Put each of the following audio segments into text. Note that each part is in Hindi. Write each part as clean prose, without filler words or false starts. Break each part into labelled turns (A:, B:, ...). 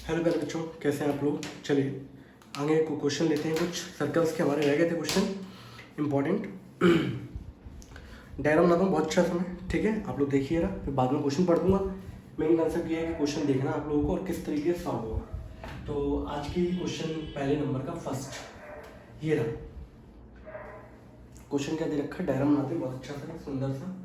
A: हेलो प्यारे बच्चों, कैसे हैं आप लोग। चलिए आगे को क्वेश्चन लेते हैं। कुछ सर्कल्स के हमारे रह गए थे क्वेश्चन इंपॉर्टेंट। डायग्राम बनाता हूँ बहुत अच्छा समय, ठीक है। आप लोग देखिएगा, फिर बाद में क्वेश्चन पढ़ दूंगा। मेन कंसेप्ट ये है कि क्वेश्चन देखना आप लोगों को और किस तरीके से सॉल्व होगा। तो आज की क्वेश्चन पहले नंबर का फर्स्ट ये रहा। क्वेश्चन क्या दे रखा है, डायग्राम बनाते हैं बहुत अच्छा सा सुंदर सा।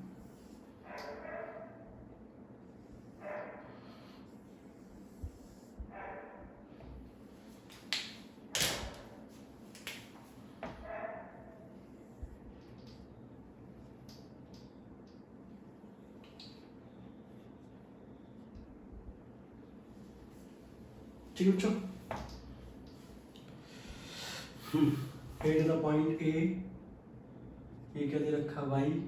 A: ठीक है बच्चों, हेड द पॉइंट ए, ये क्या दे रखा है वाई,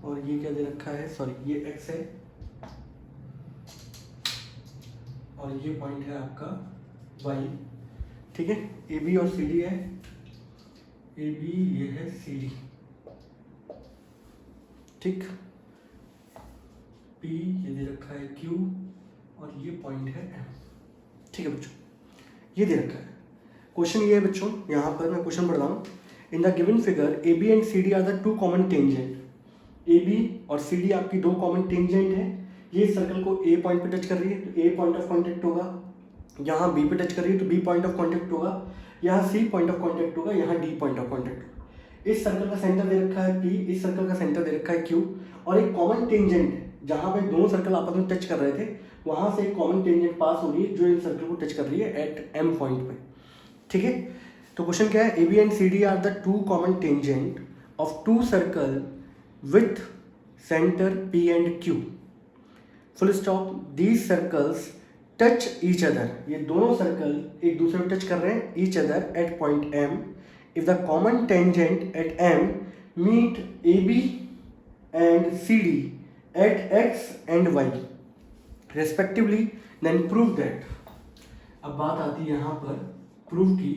A: और ये क्या दे रखा है, सॉरी ये एक्स है, और ये पॉइंट है आपका वाई, ठीक है। ए बी और सी डी है, ए बी ये है सी डी, ठीक। पी ये दे रखा है क्यू, और ये पॉइंट है एम, ठीक है बच्चों। ये दे रखा है। क्वेश्चन ये है बच्चों, यहाँ पर मैं क्वेश्चन पढ़ रहा हूँ। In the given figure A B and C D are the two common tangent. ए बी और सी डी आपकी दो कॉमन टेंजेंट है। ये सर्कल को ए पॉइंट पे टच कर रही है तो ए पॉइंट ऑफ कॉन्टेक्ट होगा, यहाँ बी पे टच कर रही है तो बी पॉइंट ऑफ कॉन्टेक्ट होगा, यहाँ सी पॉइंट ऑफ कॉन्टेक्ट होगा, यहाँ डी पॉइंट ऑफ कॉन्टेक्ट होगा। इस सर्कल का सेंटर दे रखा है पी, इस सर्कल का सेंटर दे रखा है क्यू, और एक कॉमन टेंजेंट जहाँ पे दोनों सर्कल आपस में टच कर रहे थे, वहां से एक कॉमन टेंजेंट पास हो रही है जो इन सर्कल को टच कर रही है एट एम पॉइंट पे, ठीक है। तो क्वेश्चन क्या है, A B and C D are the two common tangent of two circle with centre P and Q, full stop. These circles touch each other, ये दोनों सर्कल एक दूसरे को टच कर रहे हैं each other at point M. If the common tangent at M meet A B and C D at X and Y respectively, then prove that. अब बात आती है यहाँ पर प्रूव की,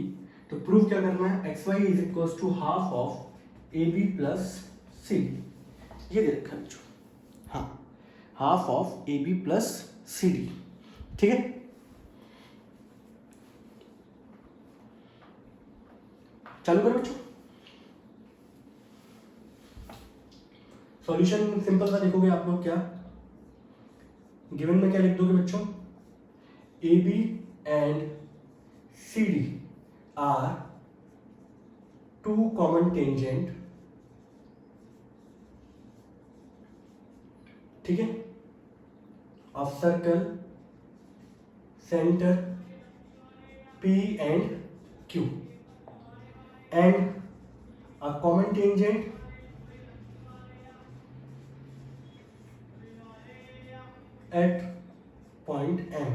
A: तो प्रूव क्या करना है, X Y is equal to half of A B plus C D, ये दे रखा है बच्चों, हाँ, half of A B plus C D, ठीक है। चालू करो बच्चों। सॉल्यूशन सिंपल सा देखोगे आप लोग, क्या गिवन में क्या लिख दोगे बच्चों, A B and C D are two common tangent, ठीक है, of circle centre P and Q, and a common tangent at point M,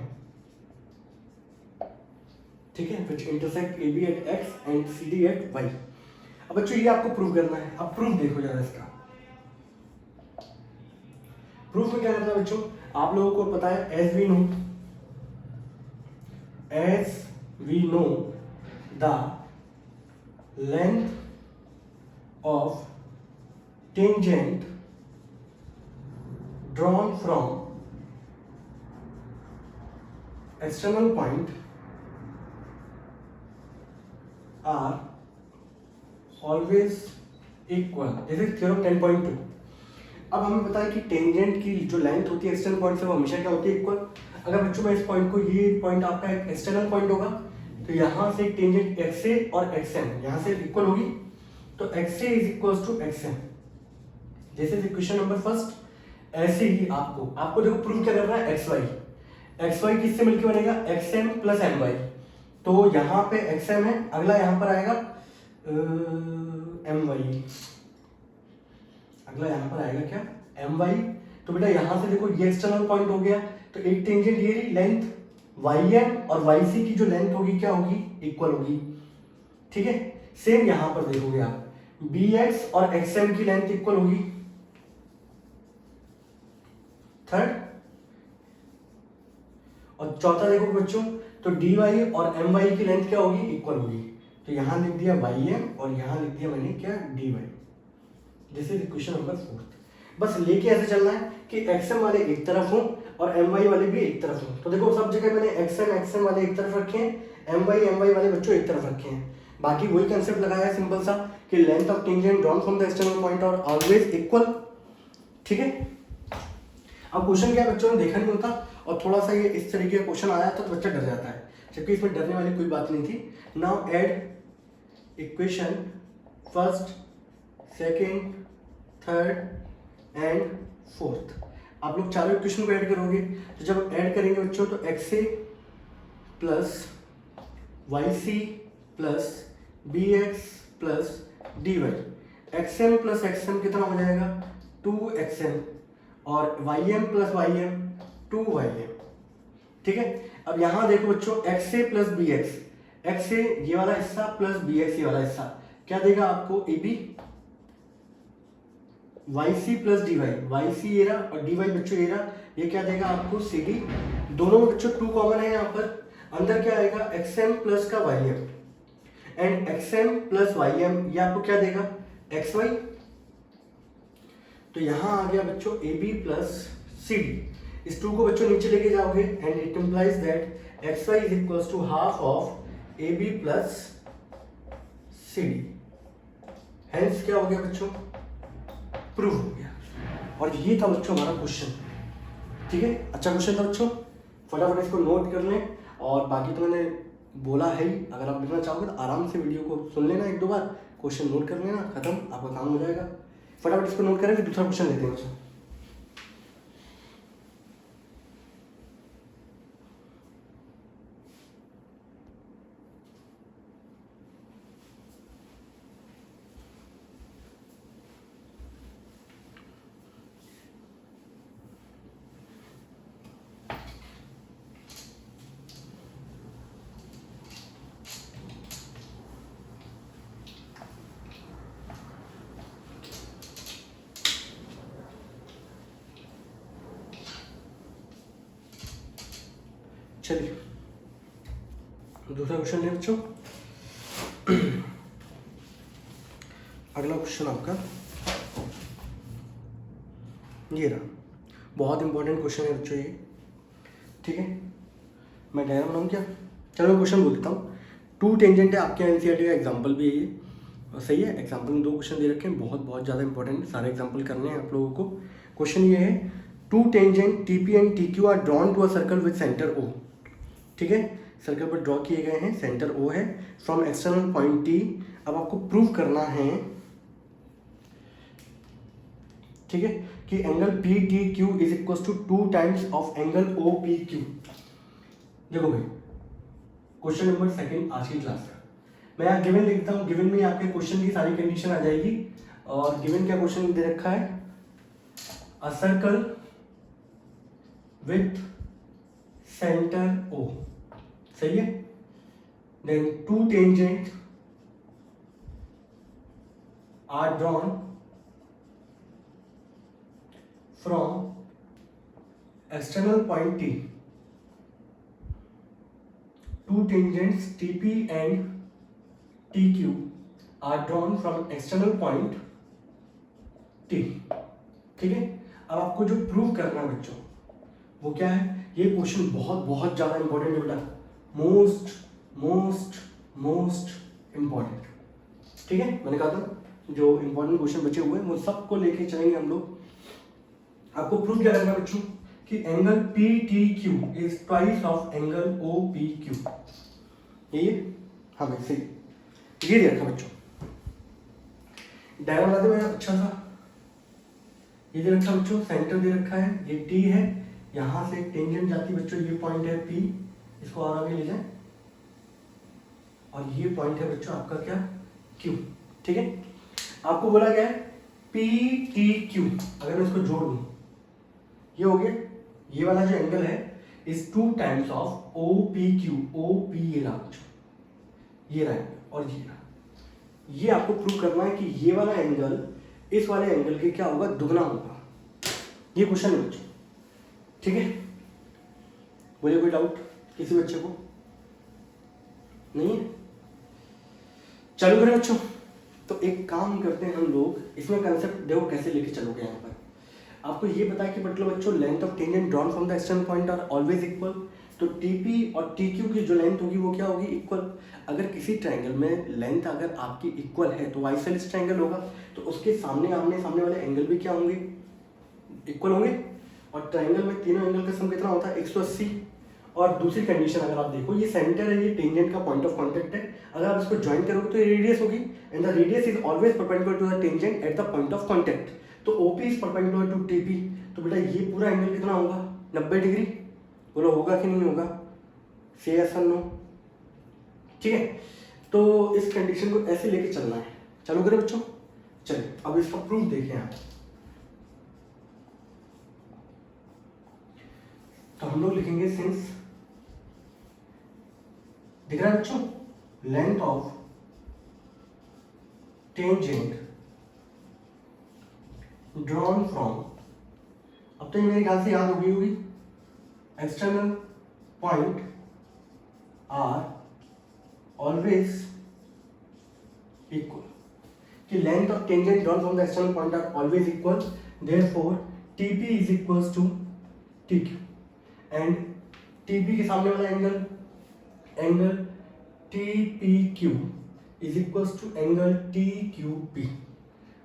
A: ठीक है, which intersect AB at X and CD at Y। अब बच्चों ये आपको प्रूव करना है। अब प्रूफ देखो जरा इसका। प्रूफ में क्या करना है बच्चों, आप लोगों को पता है as we know the length of tangent drawn from external point are always equal, जैसे थ्योरम 10.2। अब हमें पता है कि टेंजेंट की जो लेंथ होती है एक्सटर्नल पॉइंट से वो हमेशा क्या होती है, इक्वल। अगर बच्चों मैं इस पॉइंट को, ये पॉइंट आपका एक एक्सटर्नल पॉइंट होगा, तो यहाँ से टेंजेंट एक्स ए और एक्स एम यहाँ से इक्वल होगी, तो X A is equal to X M, जैसे इक्वेशन नंबर फर्स्ट। ऐसे ही आपको देखो प्रूव क्या करना है, एक्स वाई किससे मिलकर बनेगा, X M plus M Y. तो यहाँ पे एक्स एम है, अगला यहाँ पर आएगा एम वाई, अगला यहाँ पर आएगा क्या, एम वाई। तो बेटा यहाँ से देखो ये एक्सटर्नल पॉइंट हो गया, तो एक टेंजेंट ये रही लेंथ वाई एम और वाई सी की जो लेंथ होगी क्या होगी, इक्वल होगी, ठीक है। सेम यहाँ पर देखोगे आप, बी एक्स और एक्स एम की लेंथ इक्वल होगी, थर्ड। और चौथा देखो बच्चों, तो डी वाई और एम वाई की लेंथ क्या होगी, इक्वल होगी। तो यहां लिख दिया वाई एम और यहां लिख दिया मैंने क्या, D Y. This is equation number 4। बस लेके ऐसे चलना है कि एक्सएम वाले एक तरफ हो और एम वाई वाले भी एक तरफ हो। तो देखो सब जगह मैंने एक्स एम वाले एक तरफ रखे हैं, एम वाई वाले बच्चों एक तरफ रखे हैं। बाकी वही कंसेप्ट लगाया है सिंपल सा कि length of tangent drawn from the external point और ऑलवेज इक्वल। ठीक है, अब क्वेश्चन क्या बच्चों ने देखा नहीं होता और थोड़ा सा ये इस तरीके का क्वेश्चन आया तो बच्चा डर जाता है, जबकि इसमें डरने वाली कोई बात नहीं थी। Now add equation first, second, third and fourth. आप लोग चारों इक्वेशन को ऐड करोगे, तो जब ऐड करेंगे बच्चों तो X A plus Y C plus B X plus D Y, X M plus X M कितना हो जाएगा 2xm और Y M plus Y M 2y M. ठीक है, अब यहां देखो बच्चों X A plus B X, X A ये वाला हिस्सा प्लस बी एक्स ये वाला हिस्सा क्या देगा आपको A B, Y C plus D Y, Y C ये रहा और डी वाई बच्चों ये रहा, ये क्या देगा आपको सी डी। दोनों में बच्चों 2 कॉमन है, यहाँ पर अंदर क्या आएगा एक्स एम प्लस का Y M and X M plus Y M, ये आपको क्या देगा एक्स वाई। तो यहां आ गया बच्चों A B plus C D. इस 2 को बच्चों नीचे लेके जाओगे and it implies that X Y is equals to half of A B plus C D. Hence क्या हो गया बच्चों, प्रूव हो गया। और ये था बच्चों हमारा क्वेश्चन। ठीक है, अच्छा क्वेश्चन था बच्चों, फटाफट इसको नोट कर लें। और बाकी तो मैंने बोला है ही, अगर आप लिखना चाहोगे तो आराम से वीडियो को सुन लेना 1-2 बार, क्वेश्चन नोट कर लेना, खत्म, आपका काम हो जाएगा। फटाफट इसको नोट करें, फिर दूसरा क्वेश्चन लेते हैं बच्चों। चलिए दूसरा क्वेश्चन है बच्चों। अगला क्वेश्चन आपका ये रहा, बहुत इंपॉर्टेंट क्वेश्चन है बच्चों ये। ठीक है, मैं डायग्राम बनाऊँ क्या, चलो क्वेश्चन बोल देता हूँ। 2 टेंजेंट है, आपके एनसीईआरटी का एग्जाम्पल भी है ये, और सही है। एग्जाम्पल में 2 क्वेश्चन दे रखे हैं, बहुत ज़्यादा इंपॉर्टेंट है, सारे एग्जाम्पल करने हैं आप लोगों को। क्वेश्चन ये है 2 tangent T P and T Q are drawn to a circle with centre O. ठीक है, सर्कल पर ड्रॉ किए गए हैं, सेंटर ओ है, फ्रॉम एक्सटर्नल पॉइंट टी। अब आपको प्रूव करना है, ठीक है, कि angle P T Q is equal to 2 times of angle O P Q. देखो भाई क्वेश्चन नंबर 2 आज की क्लास का मैं यहाँ गिवन लिखता हूँ। गिवन में आपके क्वेश्चन की सारी कंडीशन आ जाएगी। और गिवन क्या क्वेश्चन दे रखा है, a circle with centre O, सही है। Then 2 tangent are drawn from external point T. 2 tangents TP and TQ are drawn from external point T। ठीक है, अब आपको जो प्रूव करना है बच्चों वो क्या है, ये क्वेश्चन बहुत ज़्यादा इंपॉर्टेंट है बेटा, मोस्ट इंपॉर्टेंट। ठीक है, मैंने कहा था जो इंपॉर्टेंट क्वेश्चन बचे हुए हैं वो सबको लेके चलेंगे हम लोग। आपको प्रूव क्या करना है बच्चों कि angle P T Q is twice of angle O P Q. ये हाँ भाई सही, ये दे रखा बच्चों, डायग्राम बना दे मैं अच्छा सा। ये दे रखा बच्चों, सेंटर दे रखा है, ये टी है, यहां से टेंजेंट जाती बच्चों, ये पॉइंट है पी, इसको और आगे ले जाए, और ये पॉइंट है बच्चों आपका क्या क्यू। ठीक है, आपको बोला गया है पी टी क्यू, अगर मैं इसको जोड़ दूं ये हो गया, ये वाला जो एंगल है is 2 times of O P Q. O P ये रहा बच्चों, ये रहा और ये रहा। ये आपको प्रूव करना है कि ये वाला एंगल इस वाले एंगल के क्या होगा, दुगना होगा। ये क्वेश्चन है बच्चों। ठीक है, बोलिए कोई डाउट किसी बच्चे को नहीं है? चालू करें बच्चों। तो एक काम करते हैं हम लोग, इसमें कंसेप्ट देखो कैसे लेके चलोगे। यहाँ पर आपको ये पता है कि मतलब बच्चों length of tangent drawn from the external point are always equal, तो टीपी और टीक्यू की जो लेंथ होगी वो क्या होगी, इक्वल। अगर किसी ट्रायंगल में लेंथ अगर आपकी इक्वल है तो आइसोसेलेस ट्रायंगल होगा, तो उसके सामने आमने सामने वाले एंगल भी क्या होंगे, इक्वल होंगे। और ट्रायंगल में तीनों एंगल का सम कितना होता है, 180। और दूसरी कंडीशन अगर आप देखो, ये सेंटर है, ये टेंजेंट का पॉइंट ऑफ कांटेक्ट है, अगर आप इसको ज्वाइन करोगे तो ये रेडियस होगी, and the radius is always perpendicular to the tangent at the point of contact. तो OP is perpendicular to TP, तो बेटा ये पूरा एंगल कितना होगा, 90 डिग्री। बोलो होगा कि नहीं होगा, से यस और नो। ठीक है, तो इस कंडीशन को ऐसे लेके चलना है। चलो करें बच्चों, चलिए अब इसका प्रूफ देखें आप। तो हम लोग लिखेंगे सिंस, दिख रहा है बच्चों, length of tangent drawn from, अब तो ये मेरे ख्याल से याद हो गई होगी, external point are always equal, कि length of tangent drawn from the external point are always equal, therefore TP is equals to TQ, and TP के सामने वाला angle TPQ is equals to angle TQP।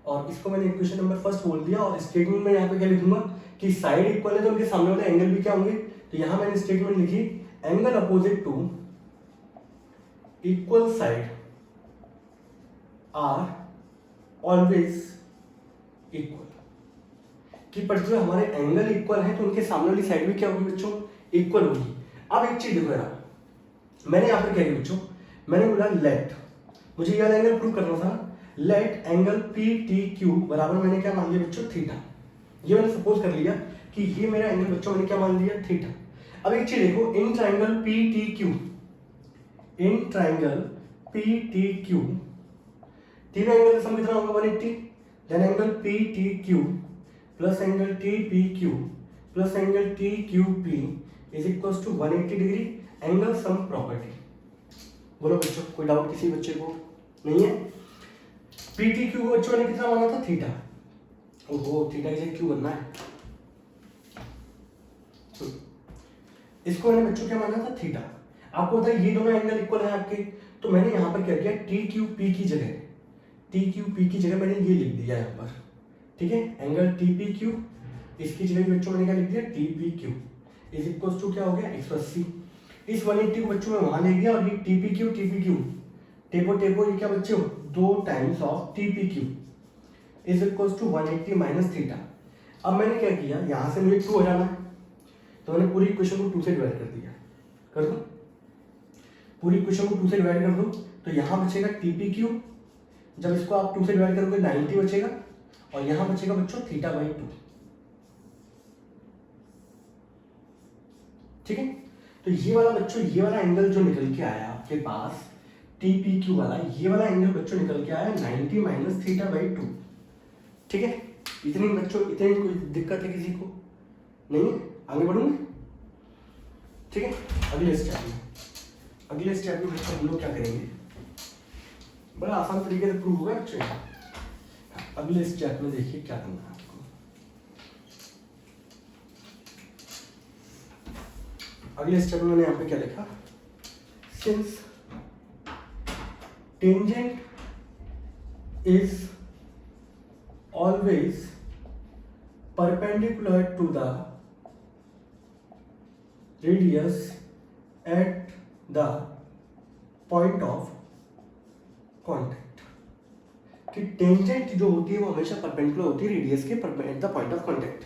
A: और इसको मैंने इक्वेशन नंबर फर्स्ट बोल दिया, और स्टेटमेंट में यहाँ पे क्या लिखूंगा कि साइड इक्वल है तो उनके सामने वाले एंगल भी क्या होंगे। तो यहाँ मैंने स्टेटमेंट लिखी, angle opposite to equal side are always equal, कि पर्टिकुलर हमारे एंगल इक्वल है तो उनके सामने वाली साइड भी क्या होगी बच्चों, इक्वल होगी। अब एक चीज देखो यार, मैंने यहाँ पर क्या किया बच्चों, मैंने बोला लेट, मुझे यह एंगल प्रूव करना था, लेट एंगल PTQ बराबर मैंने क्या मान लिया बच्चों, थीटा। ये मैंने सपोज कर लिया कि ये मेरा एंगल बच्चों मैंने क्या मान लिया, थीटा। अब एक चीज देखो, इन ट्रायंगल PTQ, इन ट्रायंगल PTQ तीनों एंगल का सम कितना होगा, 180। Then angle PTQ plus angle TPQ plus angle TQP is equals to 180 degree, angle sum property. बोलो बच्चों, कोई डाउट किसी बच्चे को नहीं है। PTQ को बच्चों ने कितना माना था, थीटा। ओहो, थीटा इसे क्यों बनना है, इसको मैंने बच्चों क्या माना था, थीटा। आपको पता है ये दोनों एंगल इक्वल है आपके, तो मैंने यहाँ पर क्या किया, TQP की जगह मैंने ये लिख दिया यहाँ पर, ठीक है, एंगल TPQ, इसकी जगह बच्चों मैंने क्या लिख दिया, TPQ इज इक्वल टू क्या हो गया, 180। इस 180 को बच्चों में वहां ले गया, और ये TPQ टेपो ये क्या बच्चों, 2 times of TPQ is equal to 180 minus theta. अब मैंने क्या किया, यहां से मुझे 2 हो जाना है, तो मैंने पूरी इक्वेशन को 2 से डिवाइड कर दिया, कर दो, पूरी इक्वेशन को 2 से डिवाइड कर दो, तो यहां बचेगा TPQ, जब इसको आप 2 से डिवाइड करोगे 90 बचेगा, और यहां बचेगा बच्चों θ/2। ठीक है, तो ये वाला बच्चों, ये वाला एंगल जो निकल के आया आपके पास TPQ वाला, ये वाला एंगल बच्चों निकल के आया 90 माइनस θ/2। ठीक है, इतनी बच्चों, इतनी कोई दिक्कत है किसी को नहीं है, आगे बढ़ूंगे। ठीक है, अगले स्टेप में बच्चों हम लोग क्या करेंगे, बड़ा आसान तरीके से प्रूव होगा बच्चों। अगले स्टेप में देखिए क्या करना है आपको। अगले स्टेप में मैंने यहाँ पे क्या लिखा, since tangent is always perpendicular to the radius at the point of contact, कि टेंजेंट जो होती है वो हमेशा परपेंडिकुलर होती है रेडियस के eight the point of contact.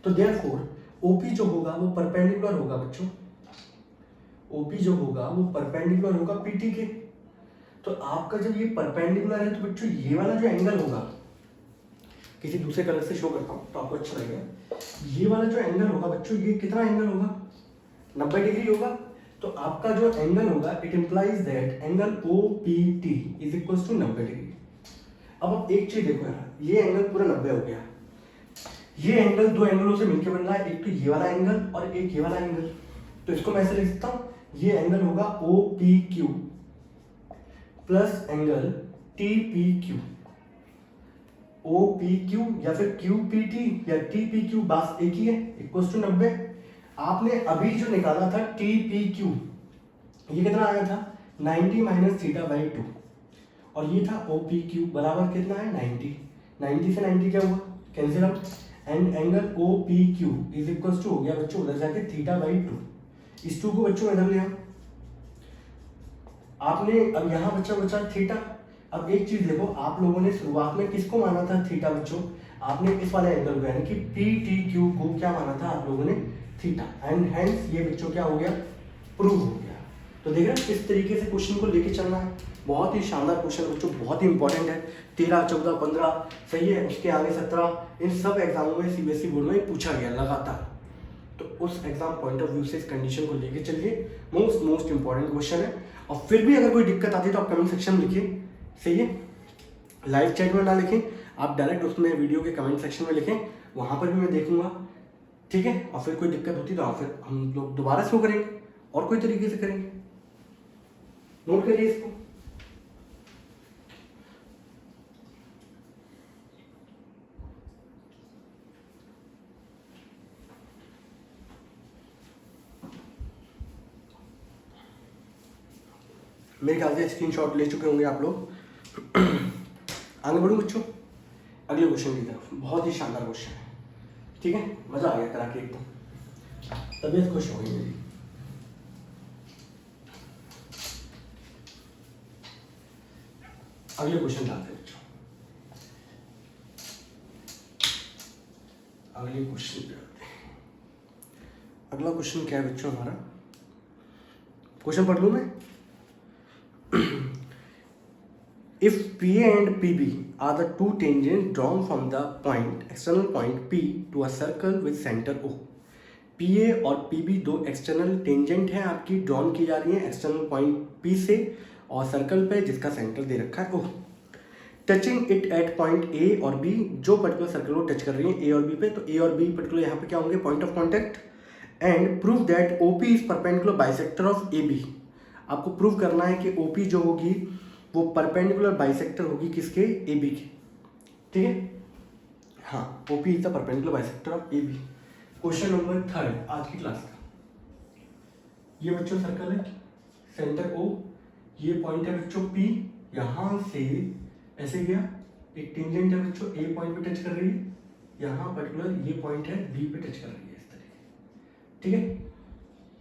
A: तो देयरफॉर ओपी जो होगा वो परपेंडिकुलर होगा बच्चों, ओपी जो होगा वो परपेंडिकुलर होगा पीटी के। तो आपका जब ये परपेंडिकुलर है तो बच्चों ये वाला जो एंगल होगा, किसी दूसरे कलर से शो करता हूँ तो आपको अच्छा लगेगा, ये वाला जो एंगल होगा बच्चों, ये कितना एंगल होगा, 90 डिग्री होगा। तो आपका जो एंगल होगा, it implies that angle OPT is equals to 90 degree. अब आप एक चीज देखो यार, ये एंगल पूरा 90 हो गया, ये एंगल दो एंगलों से मिलकर बन रहा है, एक तो ये वाला एंगल और एक ये वाला एंगल। तो इसको मैं ऐसे लिख सकता हूँ, ये एंगल होगा OPQ plus angle TPQ। O P Q या फिर क्यू पी टी या टी पी क्यू, बस एक ही है, इक्वल टू 90। आपने अभी जो निकाला था टी पी क्यू, ये कितना आया था 90 माइनस थीटा बाई 2, और ये था ओ पी क्यू बराबर कितना है 90। 90 से 90 क्या हुआ, cancel out, and angle O P Q is equal to हो गया बच्चों उधर जाके थीटा बाई 2। इस 2 को बच्चों इधर लिया आपने, अब यहाँ बच्चा बचा थीटा। अब एक चीज देखो, आप लोगों ने शुरुआत में किसको माना था थीटा बच्चों, आपने इस वाले एंगल को यानी कि पी टी क्यू को क्या माना था आप लोगों ने थीटा, एंड हेंस ये बच्चों क्या हो गया, प्रूव हो गया। तो देख रहे हैं इस तरीके से क्वेश्चन को लेके चलना है। बहुत ही शानदार क्वेश्चन बच्चों, बहुत ही इंपॉर्टेंट है। 13, 14, 15 सही है, उसके आगे 17, इन सब एग्जामों में सीबीएसई बोर्ड में पूछा गया लगातार। तो उस एग्जाम पॉइंट ऑफ व्यू से इस कंडीशन को लेके चलिए, मोस्ट इंपॉर्टेंट क्वेश्चन है। और फिर भी अगर कोई दिक्कत आती है तो आप कमेंट सेक्शन में लिखिए, सही है, लाइव चैट में ना लिखें, आप डायरेक्ट उसमें वीडियो के कमेंट सेक्शन में लिखें, वहां पर भी मैं देखूंगा, ठीक है। और फिर कोई दिक्कत होती तो फिर हम लोग दोबारा शो करेंगे और कोई तरीके से करेंगे। नोट करिए इसको। मेरे ख्याल से स्क्रीनशॉट ले चुके होंगे आप लोग। आगे बढ़ूं बच्चों अगले क्वेश्चन की तरफ। बहुत ही शानदार क्वेश्चन है, ठीक है, मजा आ गया करा के एकदम, तबीयत खुश हो गई मेरी। अगले क्वेश्चन लाते हैं बच्चों, अगले क्वेश्चन पे आते हैं। अगला क्वेश्चन क्या है बच्चों हमारा, क्वेश्चन पढ़ लूं मैं। If PA and PB are the two tangents drawn from the external point P to a circle with center O. PA और PB दो एक्सटर्नल टेंजेंट हैं आपकी, ड्रॉन की जा रही है एक्सटर्नल पॉइंट P से और सर्कल पे जिसका सेंटर दे रखा है O. Touching it at point A और B, जो पर्टिकुलर सर्कल को टच कर रही है A और B पे, तो A और B पर्टिकुलर यहाँ पे क्या होंगे, point of contact. And prove that OP is perpendicular bisector of AB। आपको प्रूव करना है कि OP जो होगी वो परपेंडिकुलर बाइसेक्टर होगी किसके, AB के, ठीक है। हाँ, OP is the perpendicular bisector of AB। Question number 3 आज की क्लास का। ये बच्चों सर्कल है, सेंटर O, ये पॉइंट है बच्चों P, यहाँ से ऐसे गया, एक टेंजेंट है बच्चों A पॉइंट पे टच कर रही है, यहाँ पर्टिकुलर ये पॉइंट है B पे टच कर रही है इस तरीके, ठीक है।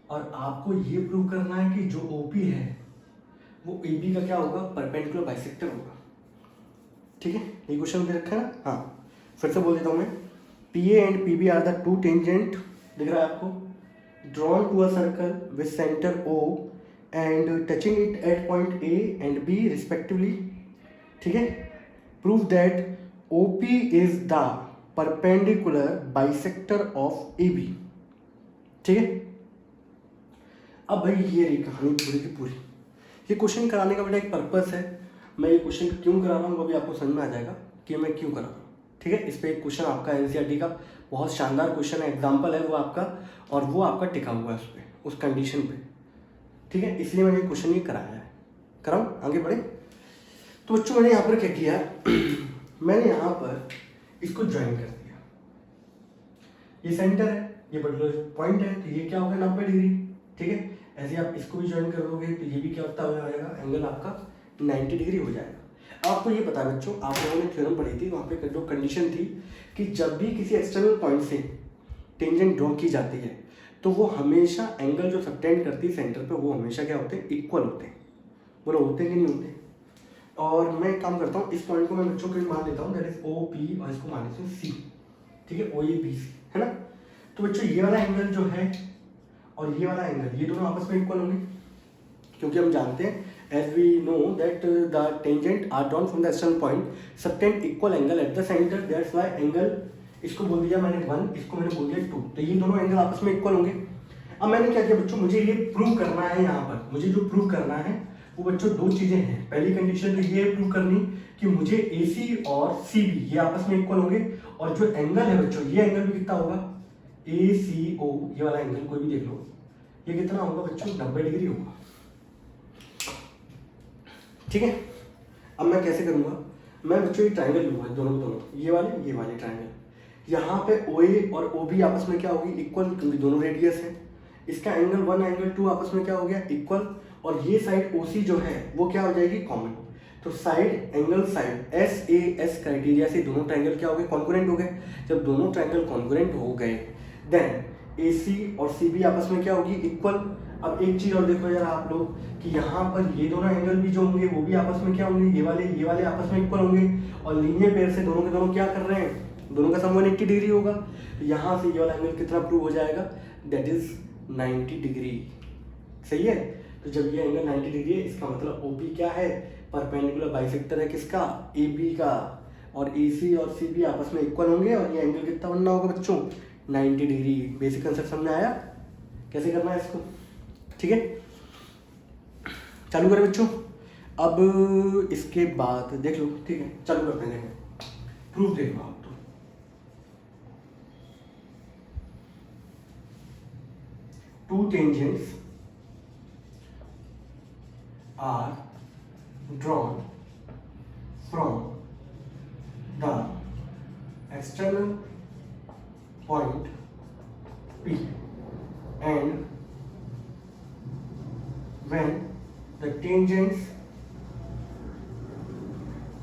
A: और आपको ये प्रूव करना है कि जो OP है वो AB का क्या होगा, परपेंडिकुलर बाइसेक्टर होगा, ठीक है। ये क्वेश्चन दे रखा है ना। हाँ, फिर से बोल देता हूँ मैं। PA and PB are the two tangent, दिख रहा है आपको, drawn to a circle with centre O and touching it at point A and B respectively, ठीक है। Prove that OP is the perpendicular bisector of AB, ठीक है। अब भाई ये रही कहानी पूरी की पूरी। ये क्वेश्चन कराने का बेटा एक पर्पस है, मैं ये क्वेश्चन क्यों करा रहा हूँ वो भी आपको समझ में आ जाएगा कि मैं क्यों करा रहा हूँ, ठीक है। इस पर एक क्वेश्चन आपका एनसीईआरटी का बहुत शानदार क्वेश्चन है, एग्जाम्पल है वो आपका, और वो आपका टिका हुआ है उस पर, उस कंडीशन पे, ठीक है। इसलिए मैंने क्वेश्चन ये कराया है। कराऊँ, आगे बढ़े। तो बच्चों मैंने यहाँ पर क्या किया, मैंने यहाँ पर इसको ज्वाइन कर दिया, ये सेंटर है, ये पर्टिकुलर पॉइंट है, तो ये क्या होगा 90 डिग्री, ठीक है। ऐसे आप इसको भी ज्वाइन कर दोगे तो ये भी क्या होता हो जाएगा, एंगल आपका 90 डिग्री हो जाएगा। आपको ये पता है बच्चों, आप लोगों ने थ्योरम पढ़ी थी, वहाँ पे जो कंडीशन थी कि जब भी किसी एक्सटर्नल पॉइंट से टेंजेंट ड्रॉ की जाती है तो वो हमेशा एंगल जो सबटेंड करती है सेंटर पे, वो हमेशा क्या होते हैं, इक्वल होते हैं। बोलो होते हैं कि नहीं होते। और मैं एक काम करता हूँ, इस पॉइंट को मैं बच्चों को मान लेता हूँ, दैट इज OP, और इसको मान लेता हूँ C, ठीक है, OABC, है ना। तो बच्चों ये वाला एंगल जो है और ये वाला एंगल, ये दोनों आपस में इक्वल होंगे, क्योंकि हम जानते हैं as we know that the tangent are drawn from the external point subtend equal angle at the centre, that's why angle, इसको बोल दिया मैंने 1, इसको मैंने बोल दिया 2, तो ये दोनों एंगल आपस में इक्वल होंगे। अब मैंने क्या किया बच्चों, मुझे ये प्रूव करना है, यहाँ पर मुझे जो प्रूव करना है वो बच्चों दो चीजें हैं। पहली कंडीशन तो ये प्रूव करनी कि मुझे AC और CB ये आपस में इक्वल होंगे, और जो एंगल है बच्चों, ये एंगल भी कितना होगा, ACO, ये वाला एंगल कोई भी देख लो, ये कितना होगा बच्चों, 90 डिग्री होगा, ठीक है। अब मैं कैसे करूंगा, मैं बच्चों ये ट्राइंगल लूँगा, दोनों ये वाले ट्राइंगल, यहाँ पे OA और OB आपस में क्या होगी, इक्वल, क्योंकि दोनों रेडियस है। इसका एंगल 1 एंगल 2 आपस में क्या हो गया, इक्वल, और ये साइड OC जो है वो क्या हो जाएगी, कॉमन। तो side angle side SAS criteria से दोनों ट्राइंगल क्या हो गए, कॉन्ग्रुएंट हो गए। जब दोनों ट्राइंगल कॉन्ग्रुएंट हो गए देन AC और CB आपस में क्या होगी, इक्वल। अब एक चीज और देखो यार आप लोग कि यहाँ पर ये दोनों एंगल भी जो होंगे वो भी आपस में क्या होंगे, ये वाले आपस में इक्वल होंगे, और लीनियर पेयर से दोनों के दोनों क्या कर रहे हैं, दोनों का सम 180 डिग्री होगा। तो यहाँ से ये वाला एंगल कितना प्रूव हो जाएगा, दैट इज 90 डिग्री। सही है। तो जब ये एंगल 90 डिग्री है, इसका मतलब OP क्या है, परपेंडिकुलर बाइसेक्टर है किसका, AB का, और AC और CB आपस में इक्वल होंगे, और ये एंगल कितना बनना होगा बच्चों, 90 डिग्री। बेसिक कंसेप्ट समझ में आया, कैसे करना है इसको, ठीक है। चालू करें बच्चों। अब इसके बाद देख लो, ठीक है, चालू करते हैं, प्रूफ देख लो आप। तो two tangents are drawn from the external point P, and when the tangents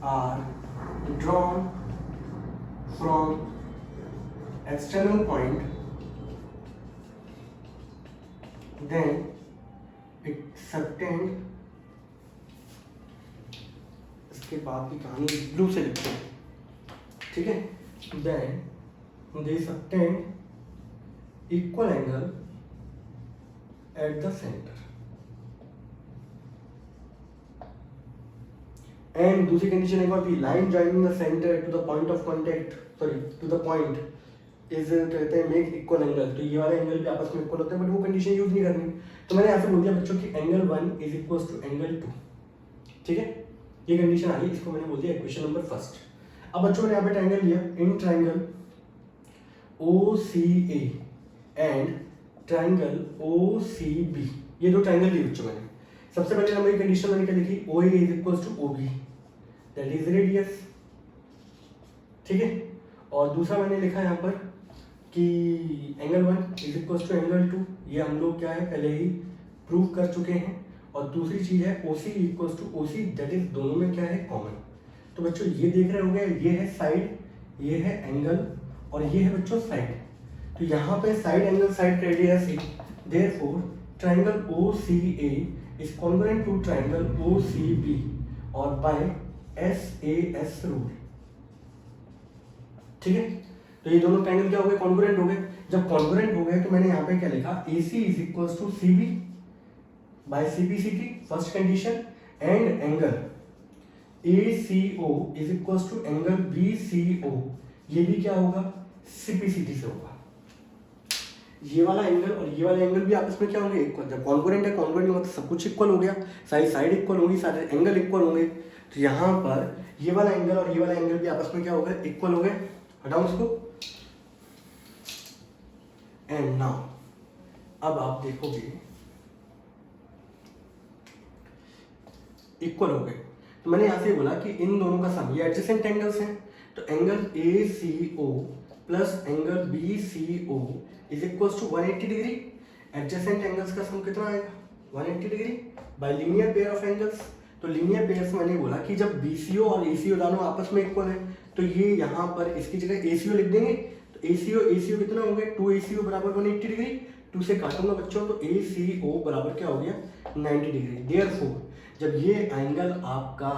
A: are drawn from external point, then it subtend, इसके बाद की कहानी ब्लू से लिखते हैं, ठीक है। then they subtend equal angle at the center, and दूसरी कंडीशन एक और थी, line joining the center to the point of contact, sorry to the point is कहते हैं make equal angle। तो ये वाले एंगल भी आपस में इक्वल होते हैं, बट वो कंडीशन यूज नहीं करनी। तो मैंने यहाँ से बोल दिया बच्चों कि angle 1 is equal to angle 2, ठीक है। ये कंडीशन आ गई, इसको मैंने बोल दिया इक्वेशन नंबर फर्स्ट। अब बच्चों ने यहाँ पे ट्राइंगल लिया, in triangle OCA and triangle OCB, ये दो ट्राइंगल लिए बच्चों मैंने। सबसे पहले नंबर की कंडीशन मैंने क्या लिखी, OA is equal to OB, that is radius, ठीक है। और दूसरा मैंने लिखा यहाँ पर कि angle 1 is equal to angle 2, ये हम लोग क्या है पहले ही प्रूव कर चुके हैं। और दूसरी चीज है OC equal to OC, that is दोनों में क्या है, कॉमन। तो बच्चों ये देख रहे होंगे, ये है साइड, ये है एंगल, और ये है बच्चों साइड। तो यहाँ पे side angle side radius, therefore triangle OCA is congruent to triangle OCB और बाय SAS रूल, ठीक है। तो ये दोनों ट्राइंगल क्या हो गए, कॉन्ग्रुएंट हो गए। जब कॉन्ग्रुएंट हो गए तो मैंने यहाँ पे क्या लिखा, AC is equal to CB by CPCT, first condition, and angle ACO is equal to angle BCO, ये भी क्या होगा, CPCT से होगा। ये वाला एंगल और ये वाला एंगल भी आपस में क्या होंगे, इक्वल। जब कॉन्ग्रुएंट है, कॉन्ग्रुएंट मतलब सब कुछ इक्वल हो गया, सारी साइड इक्वल होगी, सारे एंगल इक्वल होंगे। तो यहाँ पर ये वाला एंगल और ये वाला एंगल भी आपस में क्या हो गए, इक्वल हो गए। हटाओ उसको। एंड नाउ अब आप देखोगे इक्वल हो गए, तो मैंने यहां से बोला कि इन दोनों का सम, ये एडजेसेंट एंगल्स हैं, तो angle ACO plus angle BCO is equal to 180 degree. Adjacent angles का सम कितना आएगा, 180 degree by linear pair of angles. तो लीनियर पेयर से मैंने बोला कि जब BCO और ACO दोनों आपस में इक्वल है, तो ये यहाँ पर इसकी जगह ACO लिख देंगे। तो ACO कितना हो गया, 2ACO बराबर 180 डिग्री, 2 से काटूंगा बच्चों, तो ACO बराबर क्या हो गया, 90 डिग्री। देयरफॉर जब ये एंगल आपका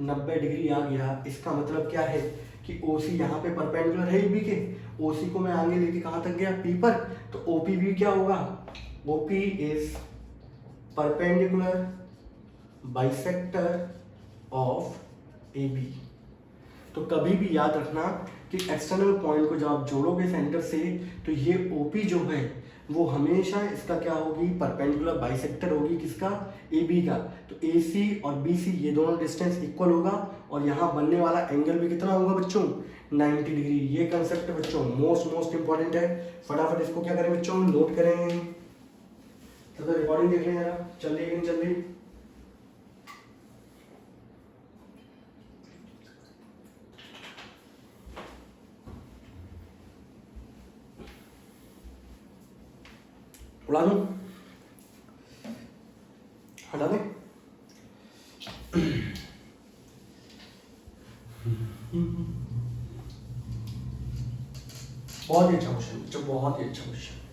A: 90 डिग्री आ गया, इसका मतलब क्या है कि OC यहाँ पे परपेंडिकुलर है AB के, OC को मैं आगे लेके कहाँ तक गया, P पर, तो OP भी क्या होगा, OP is perpendicular bisector of AB। तो कभी भी याद रखना कि एक्सटर्नल पॉइंट को जब आप जोड़ोगे सेंटर से, तो ये OP जो है वो हमेशा इसका क्या होगी, परपेंडिकुलर बाइसेक्टर होगी, किसका, AB का। तो AC और BC ये दोनों डिस्टेंस इक्वल होगा, और यहाँ बनने वाला एंगल भी कितना होगा बच्चों, 90 डिग्री। ये कंसेप्ट बच्चों मोस्ट इंपॉर्टेंट है। फटाफट इसको क्या करें बच्चों, नोट करें। तो रिकॉर्डिंग देख लें जरा, चल रही है नहीं चल रही। उड़ा दूँ, हटा दें। बहुत ही अच्छा क्वेश्चन, जो बहुत ही अच्छा क्वेश्चन।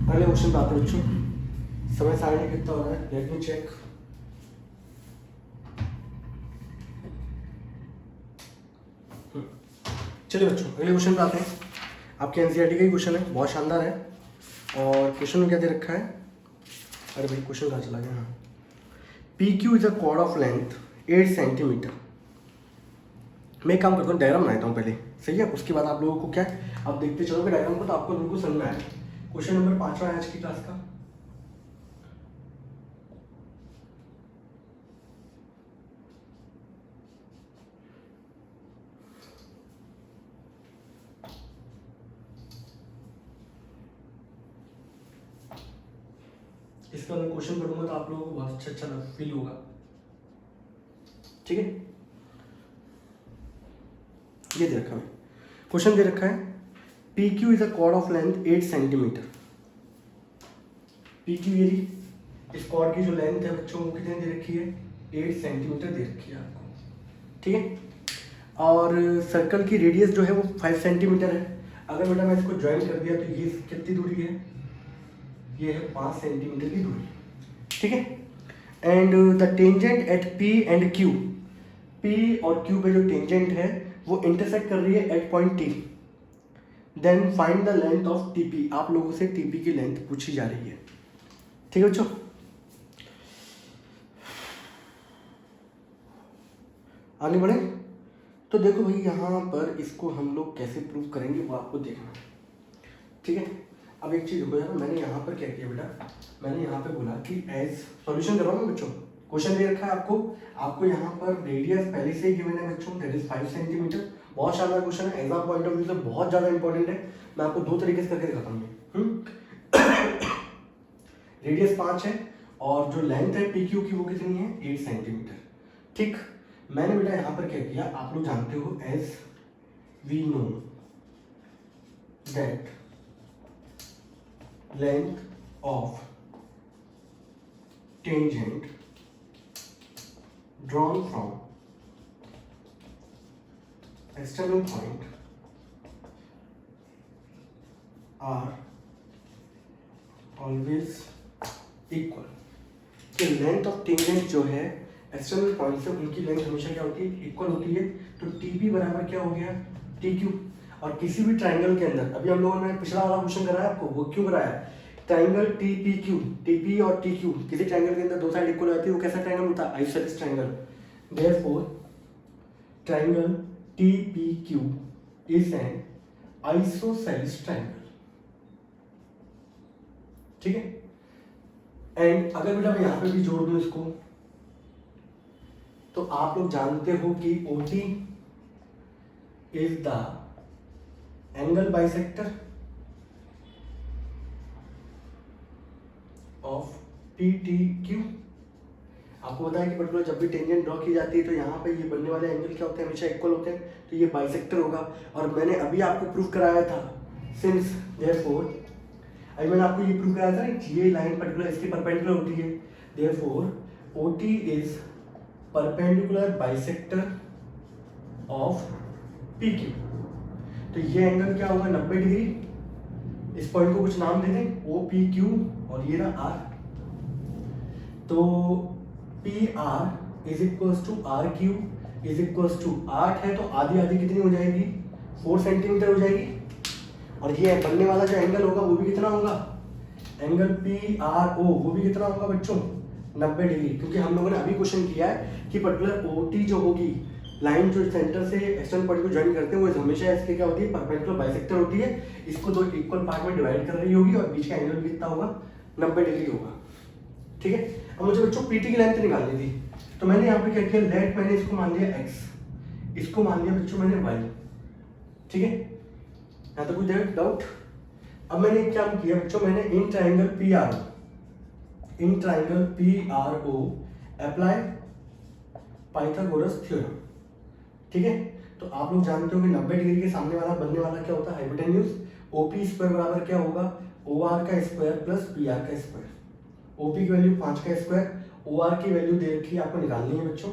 A: अगले क्वेश्चन पे आते हैं बच्चों। समय सारणी कितना हो रहा है, लेट मी चेक। चलिए बच्चों अगले क्वेश्चन पे आते हैं। आपके एनसीईआरटी का ही क्वेश्चन है, बहुत शानदार है। और क्वेश्चन में क्या दे रखा है, अरे भाई क्वेश्चन कहाँ चला गया। हाँ, P Q is a cord of length 8 centimetre. मैं एक काम करता हूँ, डायग्राम बनाता हूँ पहले, सही है। उसके बाद आप लोगों को क्या आप देखते चलोगे डायग्राम को, तो आपको बिल्कुल समझ में आएगा। क्वेश्चन नंबर 5 है आज की क्लास का। इसका मैं क्वेश्चन पढ़ूंगा तो आप लोगों को बहुत अच्छा फील होगा, ठीक है। ये दे रखा है क्वेश्चन, दे रखा है P Q is a cord of length 8 centimetre. P Q, ये इस कॉर्ड की जो लेंथ है बच्चों वो कितनी दे रखी है, 8 सेंटीमीटर दे रखी है आपको, ठीक है। और सर्कल की रेडियस जो है वो 5 सेंटीमीटर है। अगर बेटा मैं इसको ज्वाइन कर दिया तो ये कितनी दूरी है, ये है 5 सेंटीमीटर की दूरी, ठीक है। And the tangent at P and Q, P और क्यू पे जो टेंजेंट है वो इंटरसेक्ट कर रही है at point T. Then find the length of TP. आप लोगों से टीपी की लेंथ पूछी जा रही है, ठीक है बच्चों। आगे बढ़े तो देखो भाई यहाँ पर इसको हम लोग कैसे प्रूव करेंगे वो आपको देखना, ठीक है। अब एक चीज़ देखो यार, मैंने यहाँ पर क्या किया बेटा, मैंने यहाँ पे बोला कि एज सॉल्यूशन कर रहा हूँ बच्चों। क्वेश्चन दे रखा है आपको यहाँ पर रेडियस पहले से ही गिवन है बच्चों, दैट इज 5 सेंटीमीटर। बहुत शानदार क्वेश्चन है, एग्जाम पॉइंट ऑफ व्यू से बहुत ज़्यादा इंपॉर्टेंट है। मैं आपको 2 तरीके से करके दिखाता हूँ। रेडियस 5 है और जो लेंथ है पी क्यू की वो कितनी है, 8 सेंटीमीटर, ठीक। मैंने बेटा यहाँ पर क्या किया, आप लोग जानते हो as we know that length of tangent drawn from external point are always equal। कि लेंथ ऑफ टेंजेंट जो है एक्सटर्नल पॉइंट से उनकी लेंथ हमेशा क्या होती है, इक्वल होती है। तो टीपी बराबर क्या हो गया, टी क्यू। और किसी भी ट्राइंगल के अंदर, अभी हम लोगों ने पिछला वाला क्वेश्चन कराया आपको, वो क्यों कराया, triangle T P Q, TP और टी क्यू किसी ट्राइंगल के अंदर 2 साइड इक्वल होती है, वो कैसा ट्राइंगल होता है, isosceles triangle. Therefore triangle T P Q is an isosceles triangle, ठीक है। एंड अगर बेटा मैं यहाँ पे भी जोड़ दूं इसको, तो आप लोग जानते हो कि OT is the angle bisector of PTQ। आपको पता है कि पर्टिकुलर जब भी टेंजेंट ड्रॉ की जाती है तो यहाँ पे ये बनने वाले एंगल क्या होते हैं, हमेशा इक्वल होते हैं, तो ये बाइसेक्टर होगा। और मैंने अभी आपको प्रूव कराया था, सिंस देयरफॉर, अभी मैंने आपको ये प्रूव कराया था ना, ये लाइन पर्टिकुलर इसके परपेंडिकुलर होती है, therefore OT is perpendicular bisector of PQ। तो ये एंगल क्या होगा, 90 डिग्री। इस पॉइंट को कुछ नाम दे दें, OPQ, और ये ना R। तो PR is equals to RQ is equals to 8 है, तो आधी आधी कितनी हो जाएगी, 4 सेंटीमीटर हो जाएगी। और ये बनने वाला जो एंगल होगा वो भी कितना होगा, एंगल PRO, वो भी कितना होगा बच्चों, 90 डिग्री। क्योंकि हम लोगों ने अभी क्वेश्चन किया है कि पर्टिकुलर OT जो होगी, लाइन जो सेंटर से एक्सटर्नल पॉइंट को ज्वाइन करते हैं, वो हमेशा इसके क्या होती है, परपेंडिकुलर बाइसेक्टर होती है। इसको 2 इक्वल पार्ट में डिवाइड कर रही होगी और बीच का एंगल भी कितना होगा, 90 डिग्री होगा, ठीक है। अब मुझे बच्चों PT की लेंथ निकालनी थी, तो मैंने यहाँ पे क्या किया, लेट मैंने इसको मान लिया x, इसको मान लिया बच्चों मैंने y, ठीक है। यहाँ तो कोई डाउट। अब मैंने क्या किया बच्चों, मैंने in triangle PRO apply Pythagoras theorem. ठीक है, तो आप लोग जानते हो कि 90 डिग्री के सामने वाला बनने वाला क्या होता है, हाइपोटेन्यूज। ओपी स्क्वायर बराबर क्या होगा, ओ आर का स्क्वायर प्लस पी आर का स्क्वायर। ओपी की वैल्यू 5 का स्क्वायर, ओ आर की वैल्यू दे रखी है आपको निकालनी है बच्चों,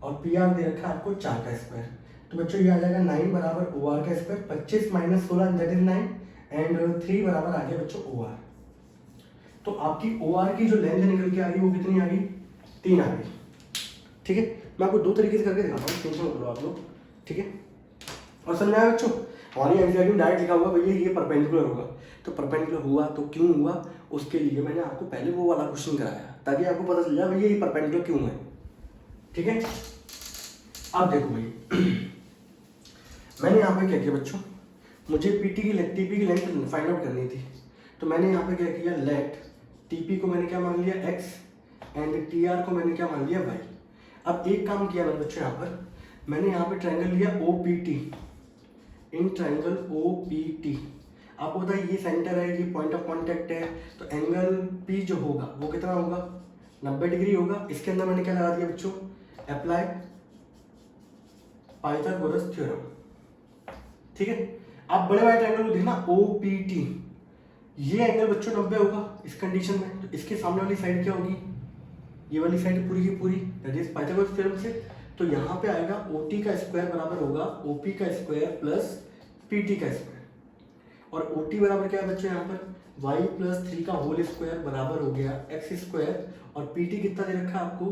A: और पी आर दे रखा है आपको 4 का स्क्वायर। तो बच्चों ये आ जाएगा 9 बराबर ओ आर का square, 25 minus 16 that is 9, and 3 बराबर आ गया बच्चों ओ आर। तो आपकी ओ आर की जो लेंथ निकल के आ गई वो कितनी आ गई, 3 आ गई। ठीक है, मैं आपको 2 तरीके से करके दिखाता हूँ, टेंशन मत लो आप लोग। ठीक है, और समझ आया बच्चों। हमारी एनसीईआरटी में डायरेक्ट लिखा हुआ भैया ये परपेंडिकुलर होगा, तो परपेंडिकुलर हुआ तो क्यों हुआ, उसके लिए मैंने आपको पहले वो वाला क्वेश्चन कराया ताकि आपको पता चल जाए भैया ये परपेंडिकुलर क्यों है। ठीक है, अब देखो भाई मैंने यहाँ पे क्या किया बच्चों, मुझे टीपी की लेंथ फाइंड आउट करनी थी, तो मैंने यहाँ पे क्या किया, लेट टीपी को मैंने क्या मान लिया एक्स, एंड टी आर को मैंने क्या मान लिया वाई। अब एक काम किया मैंने बच्चों, यहाँ पर मैंने यहाँ पे ट्रायंगल लिया O P T, in triangle O P T आपको पता है ये सेंटर है, ये पॉइंट ऑफ कांटेक्ट है, तो एंगल पी जो होगा वो कितना होगा, 90 डिग्री होगा। इसके अंदर मैंने क्या लगा दिया बच्चों, अप्लाई पाइथागोरस थ्योरम। ठीक है, आप बड़े वाले ट्रायंगल को देखना ओ पी टी, ये एंगल बच्चों 90 होगा इस कंडीशन में, तो इसके सामने वाली साइड क्या होगी, ये वाली साइड पूरी की पूरी दैट इज पाइथागोरस थ्योरम से। तो यहाँ पे आएगा ओ टी का स्क्वायर बराबर होगा ओ पी का स्क्वायर प्लस पी टी का स्क्वायर, और ओ टी बराबर क्या है बच्चों यहाँ पर वाई प्लस 3 का होल स्क्वायर बराबर हो गया एक्स स्क्वायर, और पी टी कितना दे रखा है आपको,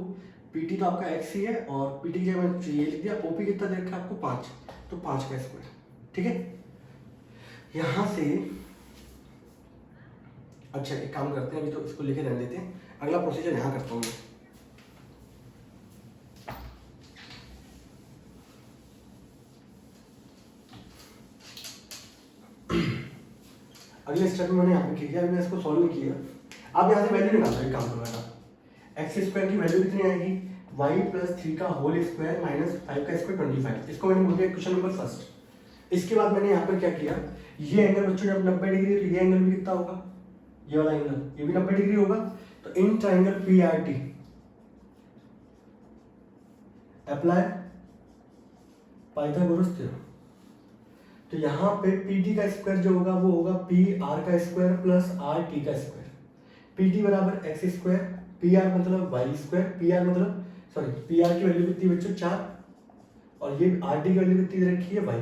A: पी टी तो आपका एक्स ही है, और पी टी क्या मैंने ये लिख दिया, ओ पी कितना दे रखा है आपको 5, तो 5 का स्क्वायर। ठीक है, यहाँ से अच्छा एक काम करते हैं, अभी तो इसको लेके रहने देते हैं, अगला प्रोसीजर यहाँ करता हूँ मैं। अगले स्टेप में मैंने यहाँ पे किया, मैंने इसको सॉल्व नहीं किया। आप यहाँ से वैल्यू निकालना है, काम करना है, एक्स स्क्वायर की वैल्यू कितनी आएगी, वाई प्लस 3 का होल स्क्वायर माइनस 5 का स्क्वायर 25, इसको मैंने बोल दिया क्वेश्चन नंबर फर्स्ट। इसके बाद मैंने यहाँ पर क्या किया, ये एंगल बच्चों जब 90 डिग्री, तो ये एंगल भी कितना होगा, ये वाला एंगल ये भी 90 डिग्री होगा, तो in triangle P R T apply Pythagoras theorem. तो यहाँ पे पी टी का स्क्वायर जो होगा वो होगा पी आर का स्क्वायर प्लस आर टी का स्क्वायर। पी टी बराबर एक्स स्क्वायर, पी आर मतलब वाई स्क्वायर, पी आर मतलब सॉरी पी आर की वैल्यू कितनी बच्चों 4, और ये आर टी की वैल्यू कितनी दे रखी है वाई।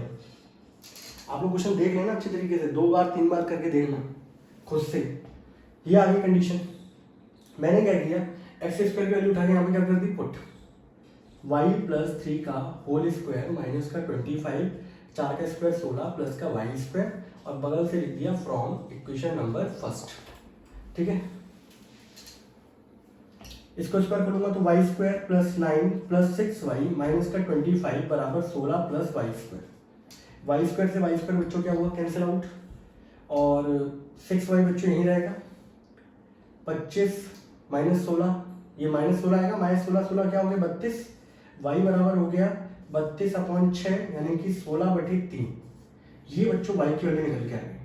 A: आप लोग क्वेश्चन देख लेना अच्छे तरीके से, 2 बार 3 बार करके देखना खुद से। ये आ गई कंडीशन, मैंने क्या किया, एक्स स्क्वायर की वैल्यू उठा के यहाँ पे क्या कर दी पुट, वाई प्लस 3 का होल स्क्वायर माइनस का 25, 4 का स्क्वायर 16 प्लस का वाई स्क्वायर, और बगल से लिख दिया फ्रॉम इक्वेशन नंबर फर्स्ट। ठीक है, इसको स्क्वायर करूंगा तो वाई स्क्वायर प्लस 9 प्लस 6y माइनस का 25 बराबर 16 प्लस वाई स्क्वायर। वाई स्क्वायर से वाई स्क्वायर बच्चों क्या हुआ, कैंसिल आउट, और 6y बच्चों यहीं रहेगा, 25 माइनस 16, ये माइनस 16 आएगा, माइनस 16 16 क्या हो गया 32, y बराबर हो गया 32/6 यानी कि 16/3। ये बच्चों y की वैल्यू निकल के आ गई।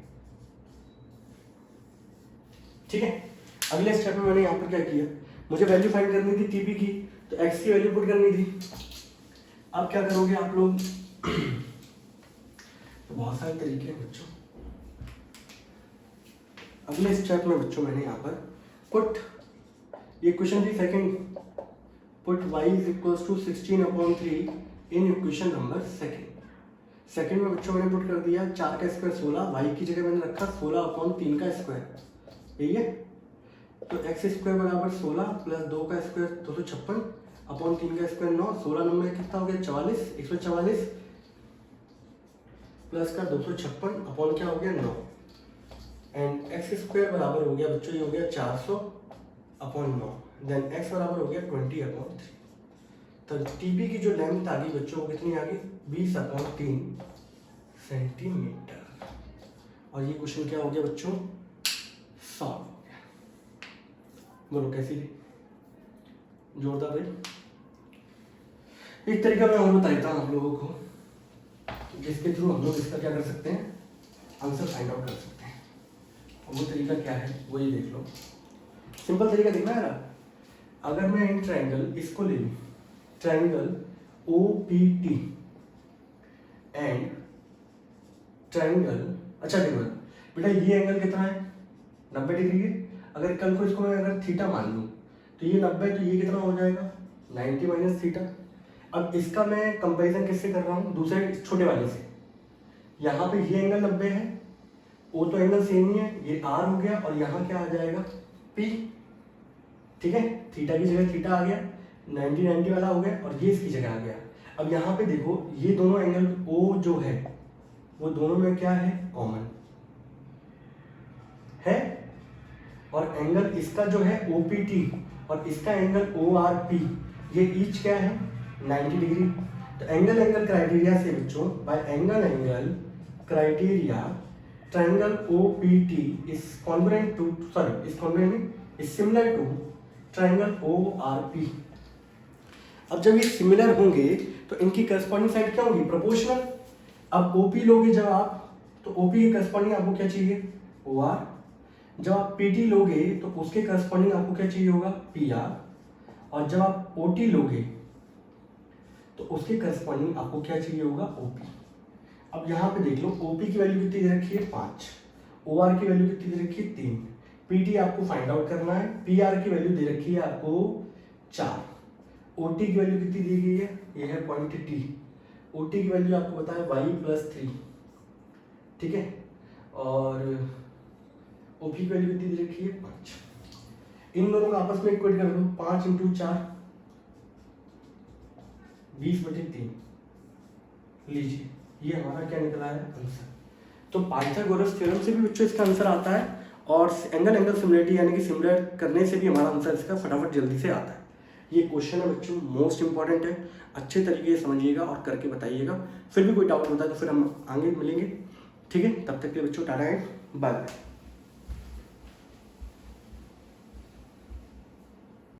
A: ठीक है, अगले स्टेप में मैंने यहाँ पर क्या किया, मुझे वैल्यू फाइंड करनी थी टीपी की, तो x की वैल्यू पुट करनी थी। अब क्या करोगे आप लोग तो बहुत सारे तरीके हैं बच्चों। अगले स्टेप में बच्चों मैंने यहाँ पर पुट, ये क्वेश्चन थी second, put y is equals to 16/3 in equation number second में बच्चों मैंने पुट कर दिया 4 का स्क्वायर 16, y की जगह मैंने रखा 16/3 का स्क्वायर, यही है। तो एक्स स्क्वायर बराबर 16 प्लस 2 का स्क्वायर 256/3 का स्क्वायर 9, 16 नंबर कितना हो गया 44, 144 प्लस का 256 अपॉन क्या हो गया 9, एंड एक्स स्क्वायर बराबर हो गया बच्चों ये हो गया 400/9, देन एक्स बराबर हो गया 20/3। तो टीपी की जो लेंथ आ गई बच्चों वो कितनी आ गई 20/3 सेंटीमीटर, और ये क्वेश्चन क्या हो गया बच्चों सॉल्व हो गया। बोलो कैसी थी, जोरदार भाई। एक तरीका मैं और बता देता हूँ आप लोगों को जिसके थ्रू हम लोग इसका क्या कर सकते हैं, आंसर फाइंड आउट कर सकते हैं। और वो तरीका क्या है वो ये देख लो, सिंपल तरीका देखना है। अगर मैं इन ट्रायंगल इसको ले लूँ, ट्रायंगल OPT एंड ट्रायंगल, अच्छा देखो बेटा ये एंगल कितना है 90 डिग्री है। अगर कल को इसको मैं अगर थीटा मान लूँ तो ये 90, तो ये कितना हो जाएगा 90 माइनस थीटा। अब इसका मैं कंपैरिजन किससे कर रहा हूँ, दूसरे छोटे वाले से। यहाँ पे ये एंगल 90 है, वो तो एंगल सेम ही है, ये R हो गया और यहाँ क्या आ जाएगा P, ठीक है। थीटा की जगह थीटा आ गया, 90 वाला हो गया और ये इसकी जगह आ गया। अब यहाँ पे देखो ये दोनों एंगल O जो है वो दोनों में क्या है कॉमन है, और एंगल इसका जो है OPT और इसका एंगल ORP ये ईच क्या है 90 डिग्री। तो एंगल क्राइटेरिया से बच्चों, by angle criteria triangle OPT is congruent to, sorry is congruent is similar to triangle ORP। अब जब ये सिमिलर होंगे तो इनकी करस्पॉन्डिंग साइड क्या होगी प्रोपोर्शनल। अब OP लोगे जब आप, तो OP के करस्पॉन्डिंग आपको क्या चाहिए OR। जब आप PT लोगे तो उसके करस्पॉन्डिंग आपको क्या चाहिए होगा PR, और जब आप OT लोगे तो उसके करस्पॉन्डिंग आपको क्या चाहिए होगा OP। अब यहाँ पे देख लो OP की वैल्यू कितनी दे रखी है 5, OR की वैल्यू कितनी दे रखी है 3, PT आपको फाइंड आउट करना है, PR की वैल्यू दे रखी है आपको 4, OT की वैल्यू कितनी दी गई है, ये है पॉइंट T, OT की वैल्यू आपको पता है y+3, ठीक है, और OP की वैल्यू कितनी दे रखी है 5। इन दोनों को आपस में इक्वेट कर दो, 5 × 4 20/3, लीजिए ये हमारा क्या निकला है आंसर। तो पाइथागोरस थ्योरम से भी बच्चों इसका आंसर आता है, और एंगल सिमिलरिटी यानी कि सिमिलर करने से भी हमारा आंसर इसका फटाफट जल्दी से आता है। ये क्वेश्चन है बच्चों मोस्ट इंपॉर्टेंट है, अच्छे तरीके से समझिएगा और करके बताइएगा। फिर भी कोई डाउट होता है तो फिर हम आगे मिलेंगे, ठीक है। तब तक के लिए बच्चों टाटा एंड बाय बाय।